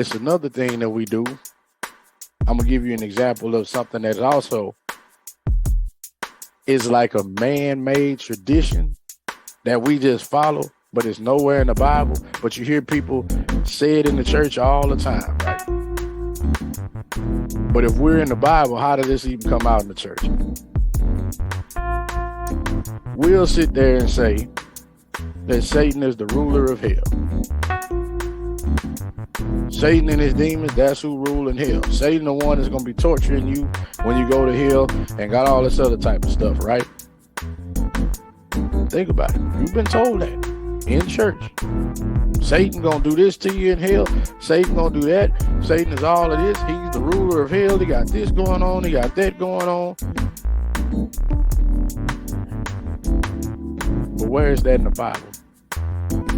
it's another thing that we do. I'm gonna give you an example of something that also is like a man-made tradition that we just follow, but it's nowhere in the Bible. But you hear people say it in the church all the time, right? But if we're in the Bible, how did this even come out in the church? We'll sit there and say that Satan is the ruler of hell. Satan and his demons, that's who rule in hell. Satan the one that's going to be torturing you when you go to hell and got all this other type of stuff, right? Think about it. You've been told that in church. Satan going to do this to you in hell. Satan going to do that. Satan is all of this. He's the ruler of hell. He got this going on. He got that going on. But where is that in the Bible?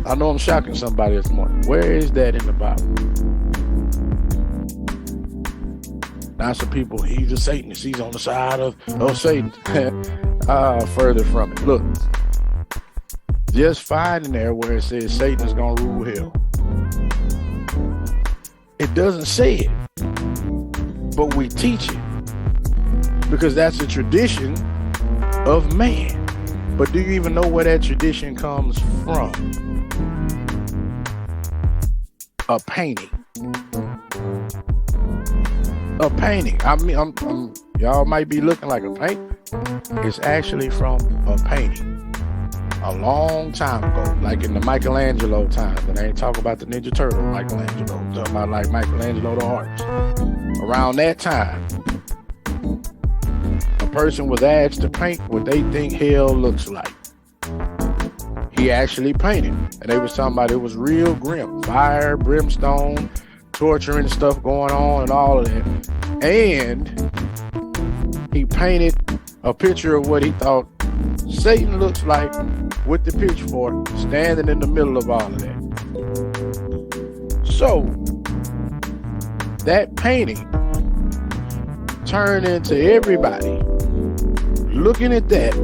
I know I'm shocking somebody this morning. Where is that in the Bible? Now some people, he's a Satanist. He's on the side of Satan. Further from it. Look, just find in there where it says Satan is going to rule hell. It doesn't say it, but we teach it because that's a tradition of man. But do you even know where that tradition comes from? A painting. A painting. I mean, y'all might be looking like a paint. It's actually from a painting. A long time ago, like in the Michelangelo times, and I ain't talking about the Ninja Turtle Michelangelo. I'm talking about like Michelangelo the artist. Around that time, a person was asked to paint what they think hell looks like. He actually painted, and they was talking about it was real grim, fire, brimstone, torturing stuff going on, and all of that. And he painted a picture of what he thought Satan looks like with the pitchfork standing in the middle of all of that. So that painting turned into everybody looking at that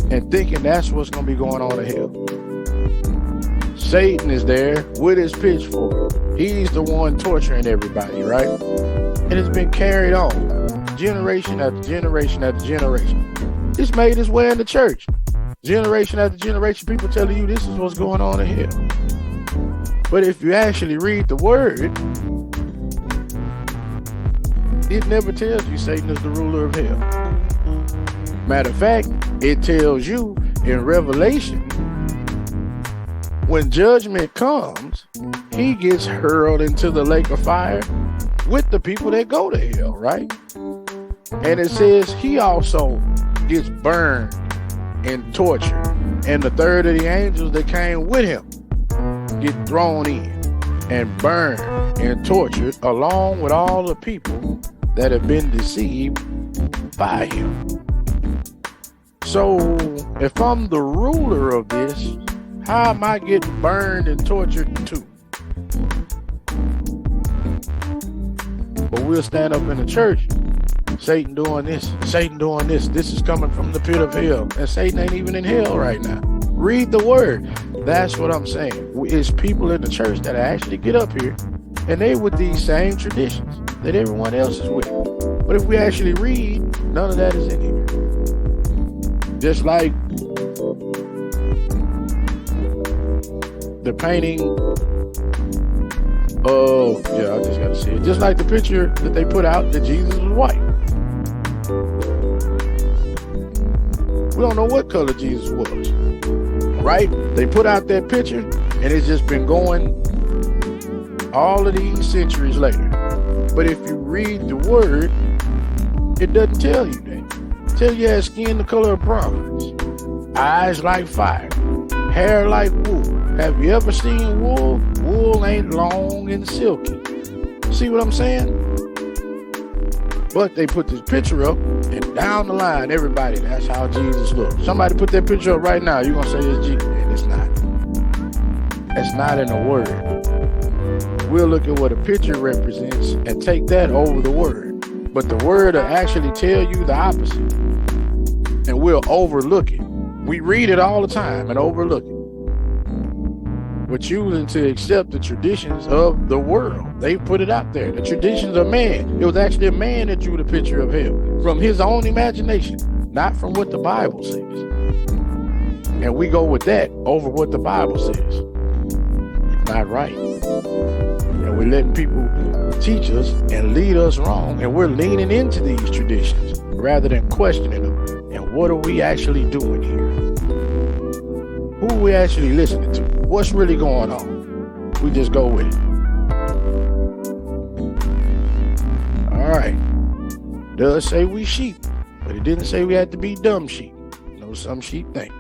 and thinking that's what's going to be going on in hell. Satan is there with his pitchfork. He's the one torturing everybody, right? And it's been carried on generation after generation after generation. It's made its way in the church. Generation after generation, people telling you this is what's going on in hell. But if you actually read the word, it never tells you Satan is the ruler of hell. Matter of fact, it tells you in Revelation, when judgment comes, he gets hurled into the lake of fire with the people that go to hell, right? And it says he also gets burned and tortured. And the third of the angels that came with him get thrown in and burned and tortured along with all the people that have been deceived by him. So if I'm the ruler of this, how am I getting burned and tortured too? But we'll stand up in the church, Satan doing this, Satan doing this. This is coming from the pit of hell. And Satan ain't even in hell right now. Read the word. That's what I'm saying. It's people in the church that actually get up here and they with these same traditions that everyone else is with. But if we actually read, none of that is in here. Just like the painting. Oh, yeah, I just gotta see it. Just like the picture that they put out that Jesus was white. We don't know what color Jesus was, right? They put out that picture and it's just been going all of these centuries later. But if you read the word, it doesn't tell you that. It tells you he has skin the color of bronze, eyes like fire, hair like wool. Have you ever seen wool? Wool ain't long and silky. See what I'm saying? But they put this picture up, and down the line, everybody, that's how Jesus looks. Somebody put that picture up right now, you're going to say it's Jesus. And it's not. It's not in the word. We'll look at what a picture represents and take that over the word. But the word will actually tell you the opposite. And we'll overlook it. We read it all the time and overlook it. We're choosing to accept the traditions of the world. They put it out there. The traditions of man. It was actually a man that drew the picture of him from his own imagination, not from what the Bible says. And we go with that over what the Bible says. It's not right. And we're letting people teach us and lead us wrong. And we're leaning into these traditions rather than questioning them. And what are we actually doing here? Who are we actually listening to? What's really going on? We just go with it. All right. Does say we sheep, but it didn't say we had to be dumb sheep. You know, some sheep think.